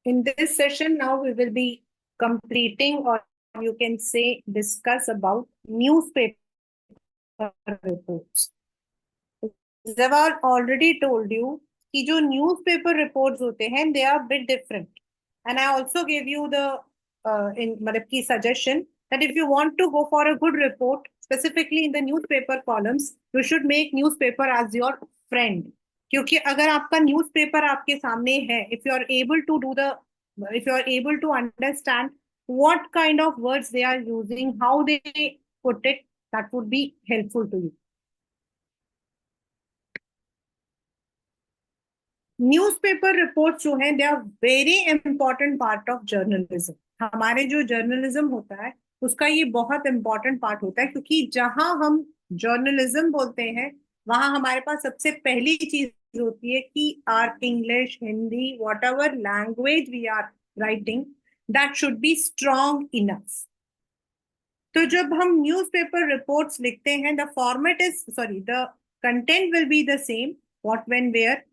In this session, now we will be completing, or you can say, discuss about newspaper reports. I've already told you कि जो newspaper reports होते हैं, they are a bit different. And I also gave you the मतलब की suggestion that if you want to go for a good report, specifically in the newspaper columns, you should make newspaper as your friend. क्योंकि अगर आपका newspaper आपके सामने है, if you are able to do the, if you are able to understand what kind of words they are using, how they put it, that would be helpful to you. Newspaper report जो है, they are very important part of journalism. हमारे जो journalism होता है उसका ये बहुत important part होता है, क्योंकि जहां हम जर्नलिज्म बोलते हैं वहां हमारे पास सबसे पहली चीज होती है कि are English, Hindi, whatever language we are writing, that should be strong enough. तो जब हम न्यूज़पेपर रिपोर्ट्स लिखते हैं, the format is sorry the content will be the same, what, when, where.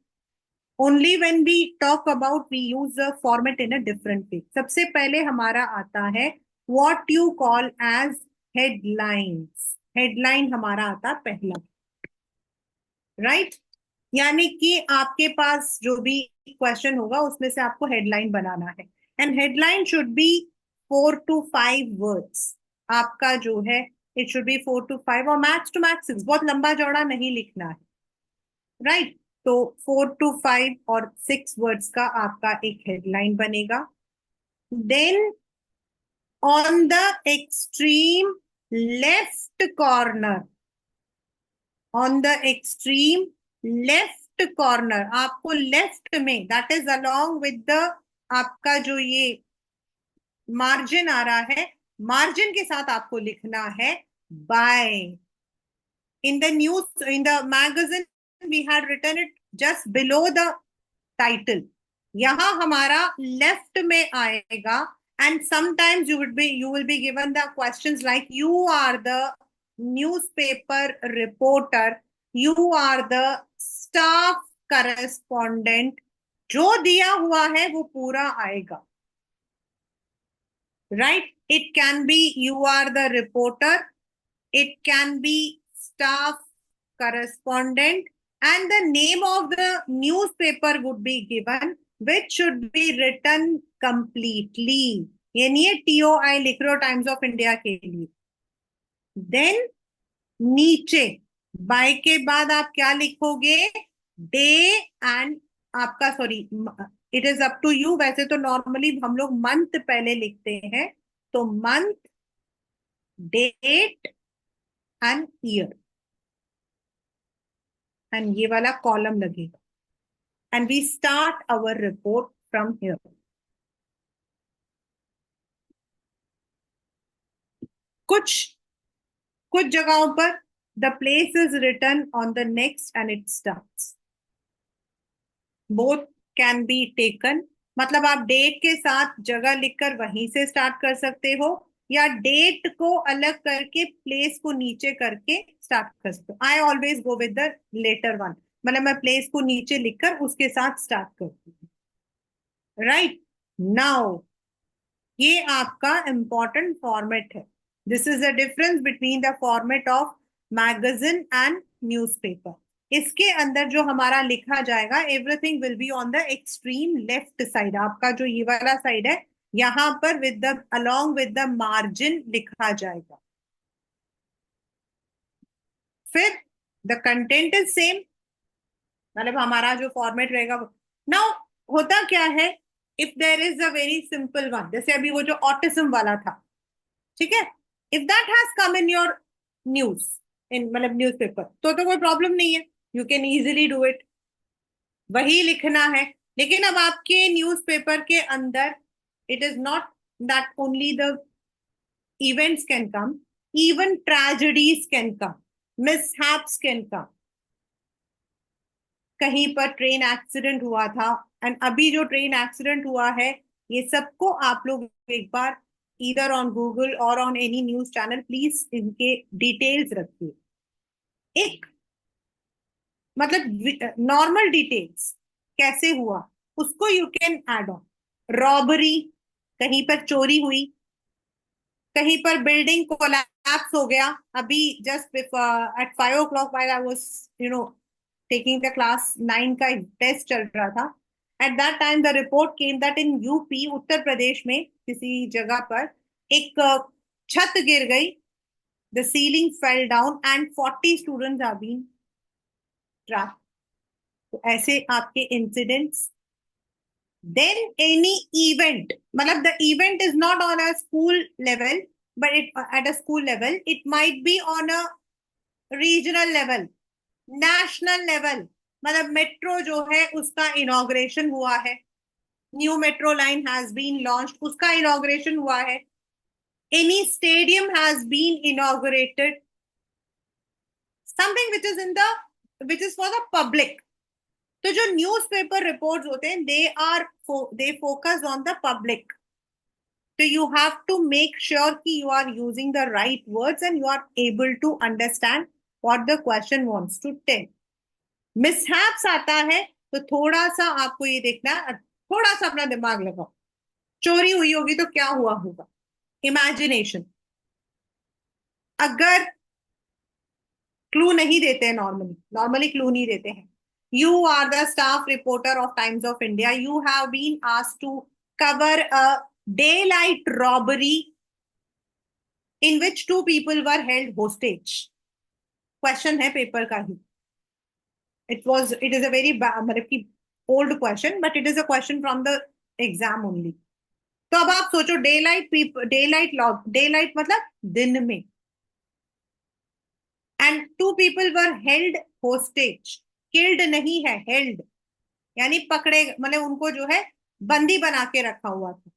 Only when we talk about, we use the format in a different way. सबसे पहले हमारा आता है what you call as headlines. Headline हमारा आता पहला, right यानी कि आपके पास जो भी क्वेश्चन होगा उसमें से आपको हेडलाइन बनाना है। And headline should be 4 to 5 words. आपका जो है इट शुड बी 4 to 5 और मैक्स टू मैक्स 6। बहुत लंबा चौड़ा नहीं लिखना है, राइट। तो 4 to 5 और 6 वर्ड्स का आपका एक हेडलाइन बनेगा। Then on the extreme left corner, on the extreme left corner, आपको लेफ्ट में, that is along with the, आपका जो ये मार्जिन आ रहा है, मार्जिन के साथ आपको लिखना है by. In the news, in the magazine we had written it just below the title. यहां हमारा लेफ्ट में आएगा। And sometimes you will be given the questions like you are the newspaper reporter, you are the staff correspondent। जो दिया हुआ है वो पूरा आएगा, right? It can be you are the reporter, it can be staff correspondent, and the name of the newspaper would be given, which should be written completely। ये नहीं है TOI लिख रहे हो टाइम्स ऑफ इंडिया के लिए। Then नीचे bye के बाद आप क्या लिखोगे, डे एंड आपका, sorry it is up to you. वैसे तो नॉर्मली हम लोग मंथ पहले लिखते हैं, तो month, date and year, and ये वाला कॉलम लगेगा। And we start our report from here. कुछ कुछ जगहों पर the place is written on the next and it starts. Both can be taken, मतलब आप डेट के साथ जगह लिखकर वहीं से स्टार्ट कर सकते हो, या डेट को अलग करके प्लेस को नीचे करके स्टार्ट कर सकते हो। I always go with the latter one, मतलब मैं प्लेस को नीचे लिखकर उसके साथ स्टार्ट करती हूँ, राइट। नाउ ये आपका इंपॉर्टेंट फॉर्मेट है। This is the difference between the format of magazine and newspaper. इसके अंदर जो हमारा लिखा जाएगा, everything will be on the extreme left side. आपका जो ये वाला साइड है, यहां पर with the along with the margin लिखा जाएगा। फिर द कंटेंट इज सेम, मतलब हमारा जो फॉर्मेट रहेगा। नाउ होता क्या है, if there is a very simple one, जैसे अभी वो जो ऑटिज्म वाला था, ठीक है, if that has come in your news, in मतलब न्यूज़पेपर, तो कोई प्रॉब्लम नहीं है, you can easily do it, वही लिखना है। लेकिन अब आपके न्यूज़पेपर के अंदर it is not that only the events can come, even tragedies can come, mishaps can come. कहीं पर ट्रेन एक्सीडेंट हुआ था, एंड अभी जो ट्रेन एक्सीडेंट हुआ है, ये सबको आप लोग एक बार ईदर ऑन गूगल और on any news channel please इनके डिटेल्स रखिए। एक मतलब नॉर्मल डिटेल्स कैसे हुआ उसको you can add on, robbery, कहीं पर चोरी हुई, कहीं पर बिल्डिंग कोलैप्स हो गया। अभी just eight 5 o'clock while I was you know taking the class 9 का टेस्ट चल रहा था, at that time the report came that in UP, उत्तर प्रदेश में किसी जगह पर एक छत गिर गई, the ceiling fell down and 40 students are been trapped. तो ऐसे आपके इंसिडेंट्स। देन एनी इवेंट, मतलब the event is not on a school level, but it at a school level, it might be on a regional level, national level। मतलब metro जो है उसका inauguration हुआ है, new metro line has been launched, उसका inauguration हुआ है। Any stadium has been inaugurated, something which is for the public. तो जो न्यूज़पेपर रिपोर्ट्स होते हैं they focus on the public. So you have to make sure कि you are using the right words and you are able to understand what the question wants to tell। mishaps आता है तो थोड़ा सा आपको ये देखना है, थोड़ा सा अपना दिमाग लगाओ। चोरी हुई होगी तो क्या हुआ होगा, इमेजिनेशन। अगर क्लू नहीं देते हैं, नॉर्मली नॉर्मली क्लू नहीं देते हैं। You are the staff reporter of Times of India, you have been asked to cover a daylight robbery in which two people were held hostage। Question है paper का ही। It is a very मतलब कि old question, but it is a question from the exam only. तो अब आप सोचो, daylight मतलब दिन में, and two people were held hostage. Killed नहीं है, हेल्ड यानी पकड़े, मतलब उनको जो है बंदी बना के रखा हुआ था।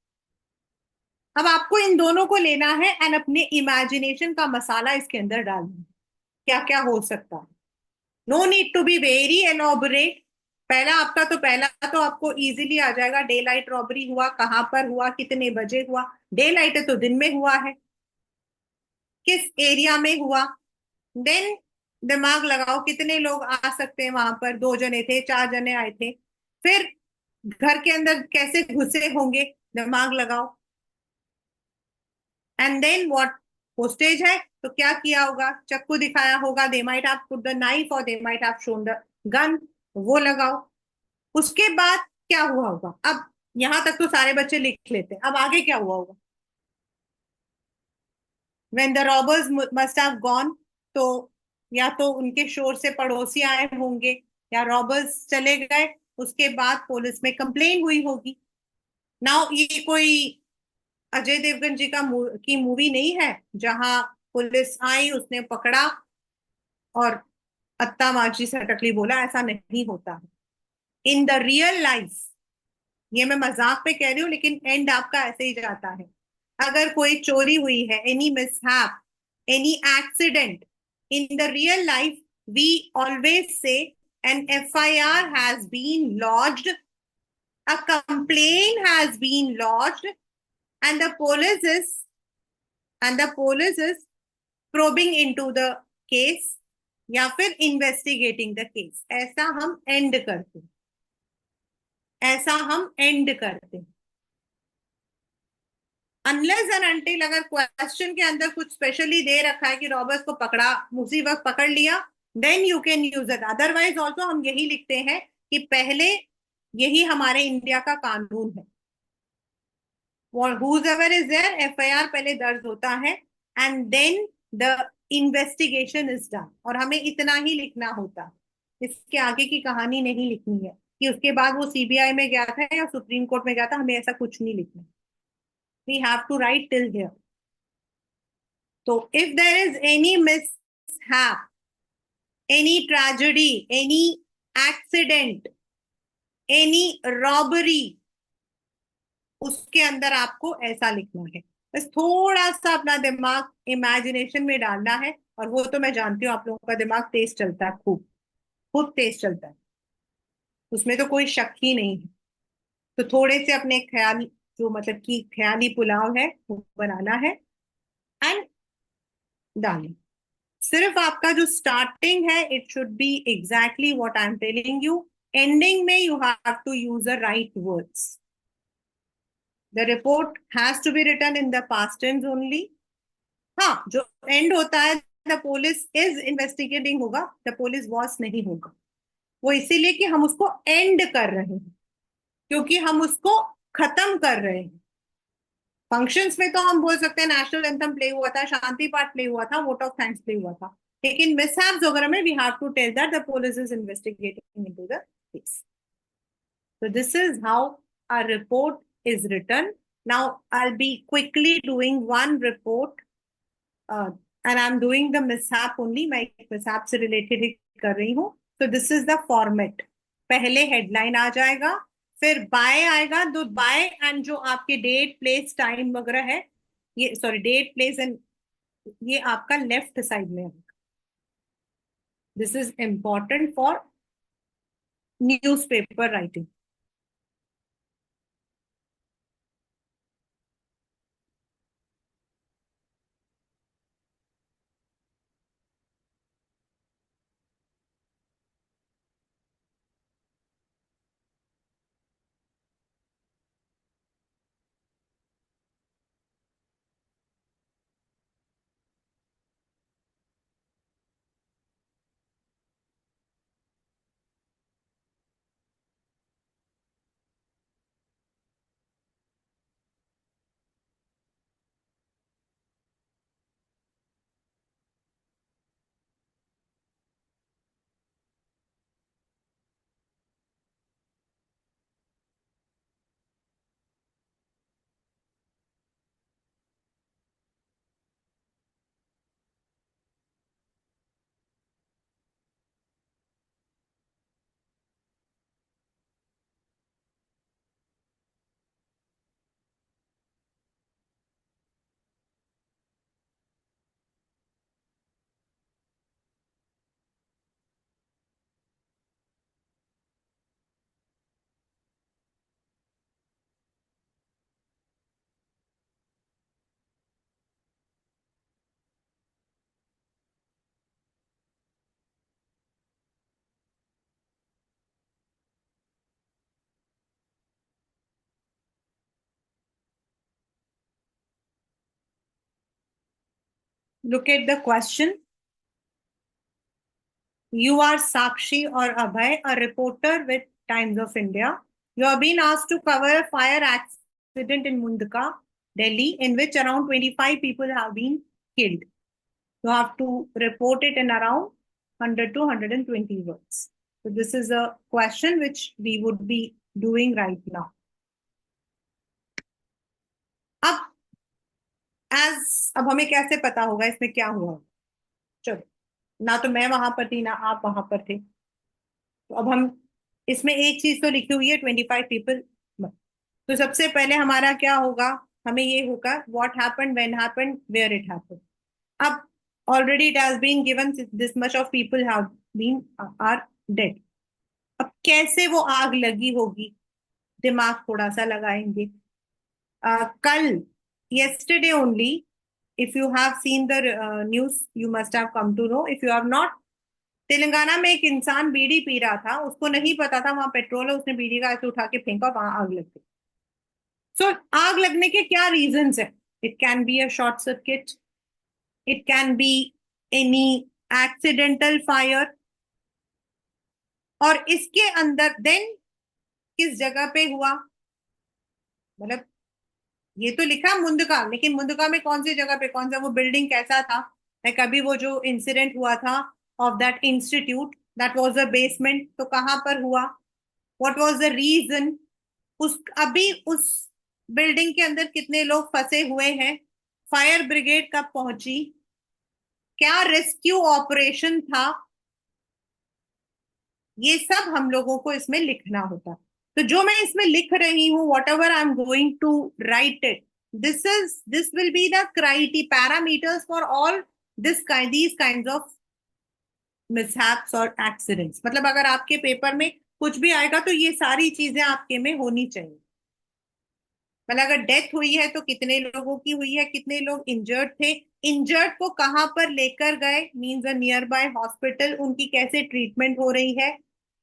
अब आपको इन दोनों को लेना है एंड अपने इमेजिनेशन का मसाला इसके अंदर डालना है, क्या क्या हो सकता है। No need to be very elaborate. पहला तो आपको इजीली आ जाएगा, डे लाइट रॉबरी हुआ, कहां पर हुआ, कितने बजे हुआ। डे लाइट है तो दिन में हुआ है, किस एरिया में हुआ। देन दिमाग लगाओ कितने लोग आ सकते हैं वहां पर, 2 जने थे, 4 जने आए थे। फिर घर के अंदर कैसे घुसे होंगे, दिमाग लगाओ। एंड देन व्हाट, होस्टेज है तो क्या किया होगा, चाकू दिखाया होगा, they might have put the knife और they might have shown the gun, वो लगाओ। उसके बाद क्या हुआ होगा, अब यहां तक तो सारे बच्चे लिख लेते हैं, अब आगे क्या हुआ होगा। When the robbers must have gone, तो या तो उनके शोर से पड़ोसी आए होंगे या रॉबर्स चले गए, उसके बाद पुलिस में कंप्लेन हुई होगी। नाउ ये कोई अजय देवगन जी की मूवी नहीं है जहां पुलिस आई, उसने पकड़ा और अत्ता माची सटकली बोला, ऐसा नहीं होता है इन द रियल लाइफ। ये मैं मजाक पे कह रही हूँ लेकिन एंड आपका ऐसे ही जाता है। अगर कोई चोरी हुई है, any mishap, any accident in the real life, we always say an FIR has been lodged, a complaint has been lodged, and the police is probing into the case या फिर इन्वेस्टिगेटिंग द केस। ऐसा हम and करते हैं। Unless and until अगर question के अंदर कुछ स्पेशली दे रखा है कि रॉबर्स को पकड़ा, उसी वक्त पकड़ लिया, then you can use it. Otherwise also हम यही लिखते हैं कि पहले, यही हमारे इंडिया का कानून है, whoever is there, एफआईआर पहले दर्ज होता है and then the investigation is done, और हमें इतना ही लिखना होता है, इसके आगे की कहानी नहीं लिखनी है कि उसके बाद वो सीबीआई में गया था या सुप्रीम कोर्ट में गया था, हमें ऐसा कुछ नहीं लिखना। We have to write till here. तो if there is any mishap, any tragedy, any accident, any robbery, उसके अंदर आपको ऐसा लिखना है। बस थोड़ा सा अपना दिमाग इमेजिनेशन में डालना है, और वो तो मैं जानती हूँ आप लोगों का दिमाग तेज चलता है, खूब खूब तेज चलता है, उसमें तो कोई शक ही नहीं है। तो थोड़े से अपने ख्याल, जो मतलब कि ख्याली पुलाव है वो बनाना है एंड डालें। सिर्फ आपका जो स्टार्टिंग है it should be exactly what I am telling you, ending में you have to use the right words. The report has to be written in the past tense only. हाँ, जो एंड होता है द पुलिस इज इन्वेस्टिगेटिंग होगा, the police was नहीं होगा। वो इसीलिए कि हम उसको एंड कर रहे हैं, क्योंकि हम उसको खत्म कर रहे हैं। फंक्शंस में तो हम बोल सकते हैं नेशनल एंथम प्ले हुआ था, शांति पाठ प्ले हुआ था, वोट ऑफ थैंक्स प्ले हुआ था, लेकिन मिसहैप्स वगैरह में we have to tell that the police is investigating into the case. So this is how a report is written. Now I'll be quickly doing one report, and I'm doing the mishap only. मैं mishap से related ही कर रही हूँ. So this is the format. पहले headline आ जाएगा, फिर by आएगा, दो by and जो आपके date, place, time वगैरह है, ये sorry date, place and ये आपका left side में है. This is important for newspaper writing. Look at the question. You are Sakshi or Abhay, a reporter with Times of India. You have been asked to cover a fire accident in Mundaka, Delhi, in which around 25 people have been killed. You have to report it in around 100 to 120 words. So this is a question which we would be doing right now. अब हमें कैसे पता होगा इसमें क्या हुआ? चलो, ना तो मैं वहां पर थी ना आप वहां पर थे, तो अब हम इसमें एक चीज तो लिखी हुई है 25 पीपल। तो सबसे पहले हमारा क्या होगा? हमें ये होगा what happened, when happened, where it happened. अब already it has been given this much of people have been are dead. अब कैसे वो आग लगी होगी, दिमाग थोड़ा सा लगाएंगे। कल, yesterday only, if you have seen the news, you must have come to know. If you have not, Telangana में एक इंसान बीड़ी पी रहा था, उसको नहीं पता था वहां पेट्रोल है, उसने बीड़ी का ऐसे उठा के फेंका, वहां आग लग गई। सो आग लगने के क्या रीजंस है? It can be a short circuit, it can be any accidental fire, और इसके अंदर देन किस जगह पे हुआ, मतलब ये तो लिखा मुंदका, लेकिन मुंदका में कौन सी जगह पे, कौन सा वो बिल्डिंग कैसा था? कभी वो जो इंसिडेंट हुआ था of that institute, that was a basement, तो कहाँ पर हुआ? What was the reason? उस अभी उस बिल्डिंग के अंदर कितने लोग फंसे हुए हैं? फायर ब्रिगेड कब पहुंची? क्या रेस्क्यू ऑपरेशन था? ये सब हम लोगों को इसमें लिखना होता। तो जो मैं इसमें लिख रही हूँ, whatever I am going to write it, this will be the criteria parameters for all these kind of mishaps और एक्सीडेंट्स। मतलब अगर आपके पेपर में कुछ भी आएगा तो ये सारी चीजें आपके में होनी चाहिए। मतलब अगर डेथ हुई है तो कितने लोगों की हुई है, कितने लोग इंजर्ड थे, इंजर्ड को कहां पर लेकर गए, means a near by hospital, उनकी कैसे ट्रीटमेंट हो रही है,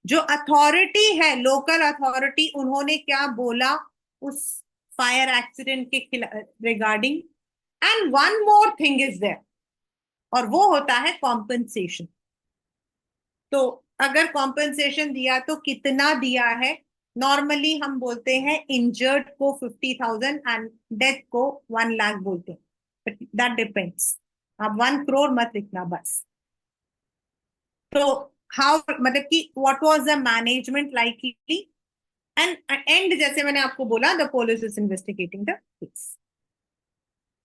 जो अथॉरिटी है लोकल अथॉरिटी उन्होंने क्या बोला उस फायर एक्सीडेंट के regarding. And one more thing is there, और वो होता है कॉम्पनसेशन। तो अगर कॉम्पनसेशन दिया तो कितना दिया है? नॉर्मली हम बोलते हैं इंजर्ड को 50,000 एंड डेथ को 1 लाख बोलते हैं, दैट डिपेंड्स। आप 1 करोड़ मत लिखना बस। तो हाउ, मतलब कि what was the management likely and and, जैसे मैंने आपको बोला, the police is investigating the case.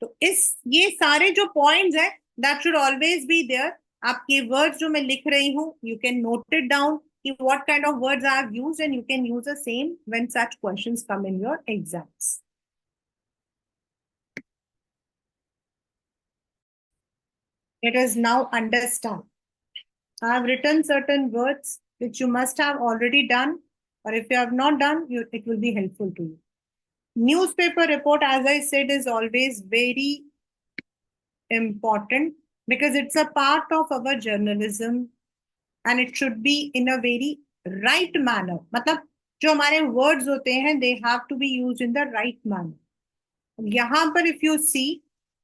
तो इस ये सारे जो पॉइंट्स है, that should always be there. आपके वर्ड्स जो मैं लिख रही हूँ, you can note it down कि what kind of words I have used, and you can use the same when such questions come in your exams. It is now understand. I have written certain words which you must have already done, or if you have not done, it will be helpful to you. Newspaper report, as I said, is always very important because it's a part of our journalism and it should be in a very right manner. मतलब जो हमारे words होते हैं, they have to be used in the right manner. यहाँ पर if you see,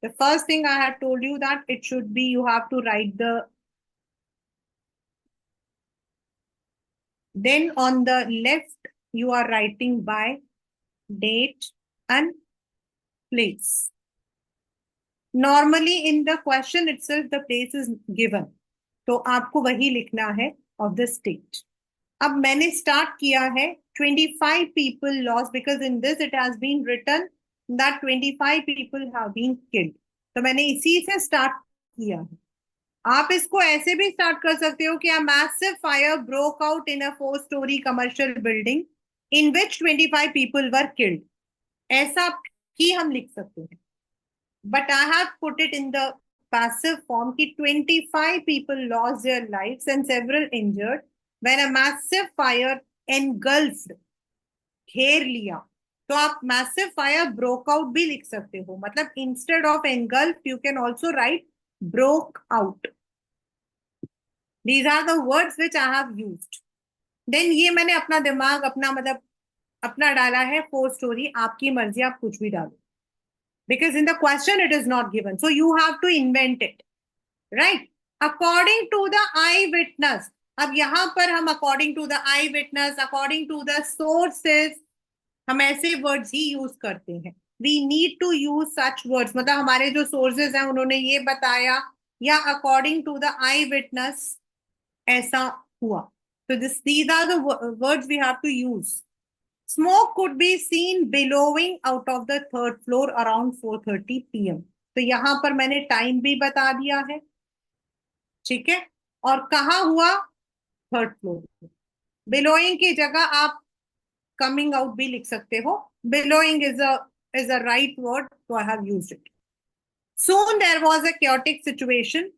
the first thing I had told you that it should be, you have to write the, then on the left you are writing by date and place. Normally in the question itself the place is given, तो आपको वही लिखना है of the state. अब मैंने start किया है 25 people lost because in this it has been written that 25 people have been killed. तो मैंने इसी से स्टार्ट किया है। आप इसको ऐसे भी स्टार्ट कर सकते हो कि a massive fire broke out in a 4-story commercial building in which 25 people were killed. ऐसा ही हम लिख सकते हैं, but I have put it in the passive form कि 25 people lost their lives and several injured when a massive fire engulfed, घेर लिया। तो आप massive fire broke out भी लिख सकते हो, मतलब instead of engulfed you can also write broke out. These are the words which I have used. Then ये मैंने अपना दिमाग, अपना मतलब अपना डाला है 4 story, आपकी मर्जी, आप कुछ भी डालो, because in the question it is not given, so you have to invent it, right? According to the eyewitness, अब यहाँ पर हम according to the eyewitness, according to the sources, हम ऐसे words ही use करते हैं। We need to use such words, मतलब हमारे जो sources हैं उन्होंने ये बताया, या according to the eyewitness ऐसा हुआ। So these are the words we have to use. Smoke could be seen billowing out of the 3rd floor around 4:30 p.m. तो यहां पर मैंने टाइम भी बता दिया है, ठीक है, और कहाँ हुआ? 3rd floor. बिलोइंग की जगह आप कमिंग आउट भी लिख सकते हो। Billowing is a right word, so I have used it. Soon there was a chaotic situation.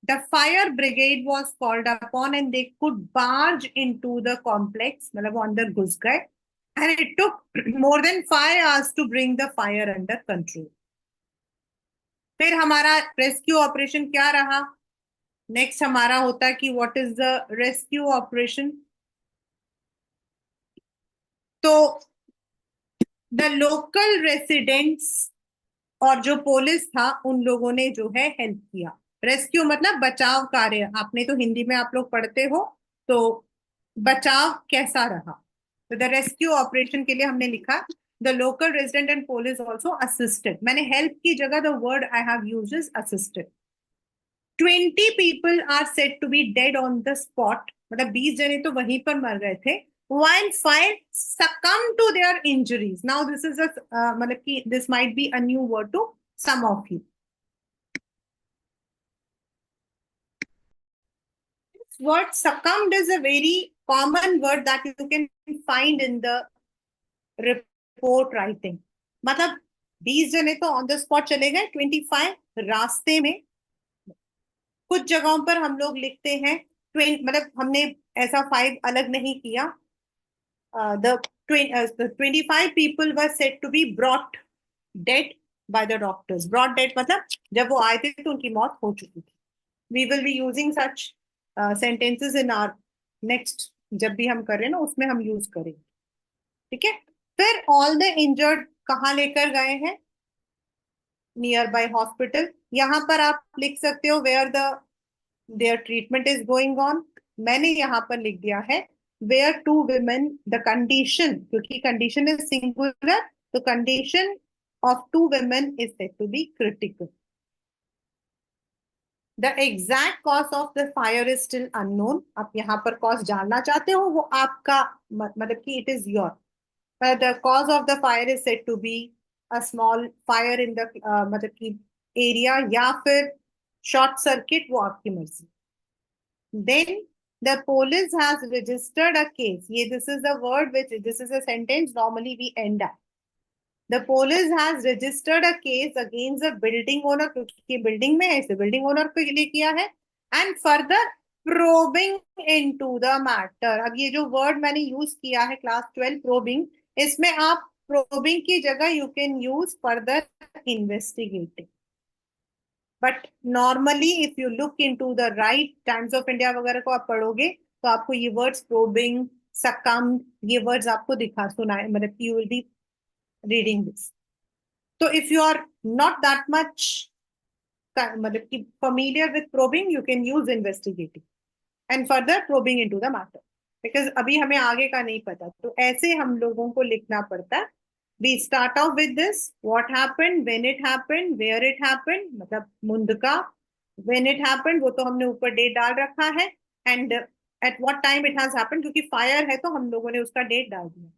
The fire brigade was called upon and they could barge into the complex, मतलब वो अंदर घुस गए, and it took more than 5 hours to bring the fire under control. फिर हमारा rescue operation क्या रहा? Next हमारा होता है कि what is the rescue operation. तो द लोकल रेसिडेंट्स और जो पुलिस था उन लोगों ने जो है हेल्प किया। रेस्क्यू मतलब बचाव कार्य, आपने तो हिंदी में आप लोग पढ़ते हो, तो बचाव कैसा रहा। तो द रेस्क्यू ऑपरेशन के लिए हमने लिखा the local resident and police also assisted. मैंने हेल्प की जगह the word I have used is assisted. 20 people are said to be dead on the spot, मतलब 20 जने तो वहीं पर मर गए थे, while 5 succumbed to their injuries. Now this is a मतलब कि this might be a new word to some of you. This word succumbed is a very common word that you can find in the report writing. मतलब 20 जने तो on the spot चले गए, 25 रास्ते में। कुछ जगहों पर हम लोग लिखते हैं मतलब हमने ऐसा 5 अलग नहीं किया। the 25 people were said to be brought dead by the doctors. Brought dead मतलब जब वो आए थे तो उनकी मौत हो चुकी थी। We will be using such sentences in our next, जब भी हम कर रहे हैं ना उसमें हम यूज करेंगे, ठीक है। फिर all the injured कहाँ लेकर गए हैं? Nearby hospital. यहाँ पर आप लिख सकते हो where the their treatment is going on. मैंने यहाँ पर लिख दिया है where two women the condition, क्योंकि कंडीशन इज सिंगुलर, तो condition of two women is said to be critical. The exact cause of the fire is still unknown. आप यहाँ पर कॉज जानना चाहते हो, वो आपका मतलब कि it is your. The cause of the fire is said to be a small fire in the मतलब कि एरिया, या फिर शॉर्ट सर्किट, वो आपकी मर्जी। Then the police has registered a case. This is the word which, this is a sentence normally we end at. The police has registered a case against the building owner, क्योंकि building में है इसे building owner पे लिए किया है, and further probing into the matter. अब ये जो word मैंने use किया है class 12 probing, इसमें आप probing की जगह you can use further investigating. But normally if you look into the right, times of India वगैरह को आप पढ़ोगे तो आपको ये वर्ड्स प्रोबिंग, सकम, ये वर्ड्स आपको दिखा सुनाए, मतलब you will be reading this. तो if you are not that much मतलब कि familiar with probing, you can use investigating and further probing into the matter, because अभी हमें आगे का नहीं पता, तो ऐसे हम लोगों को लिखना पड़ता है। We start off with this: what happened, when it happened, where it happened, मतलब मुंदका। when it happened वो तो हमने ऊपर डेट डाल रखा है, and at what time it has happened, क्योंकि फायर है तो हम लोगों ने उसका डेट डाल दिया।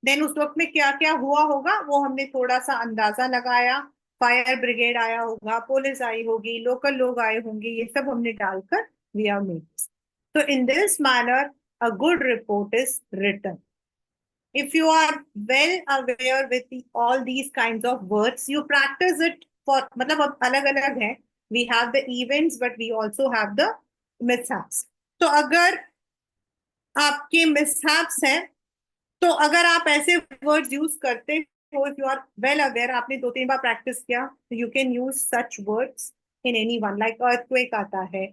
देन उस वक्त में क्या क्या हुआ होगा वो हमने थोड़ा सा अंदाजा लगाया, फायर ब्रिगेड आया होगा, पुलिस आई होगी, लोकल लोग आए होंगे, ये सब हमने डालकर वी आर मेड। तो in this manner a good report is written. if you are well aware with all these kinds of words, you practice it for, मतलब अब अलग अलग है, we have the events but we also have the mishaps। तो अगर आपके mishaps हैं, तो अगर आप ऐसे वर्ड्स यूज करते हो, if you are well aware, आपने दो तीन बार प्रैक्टिस किया, तो you can use such words in any one. Like earthquake आता है,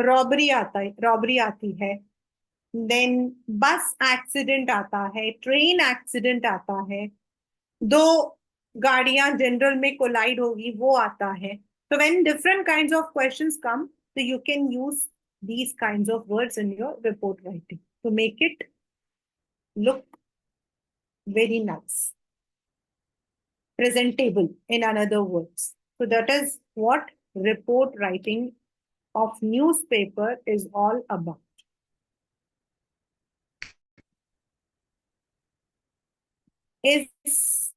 रॉबरी आता है, रॉबरी आती है, देन बस एक्सीडेंट आता है, ट्रेन एक्सीडेंट आता है, दो गाड़ियां जनरल में कोलाइड होगी वो आता है। तो when different kinds of questions come, तो you can use these kinds of words in your report writing to make it look very nice, presentable, in another words. So that is what report writing of newspaper is all about. Is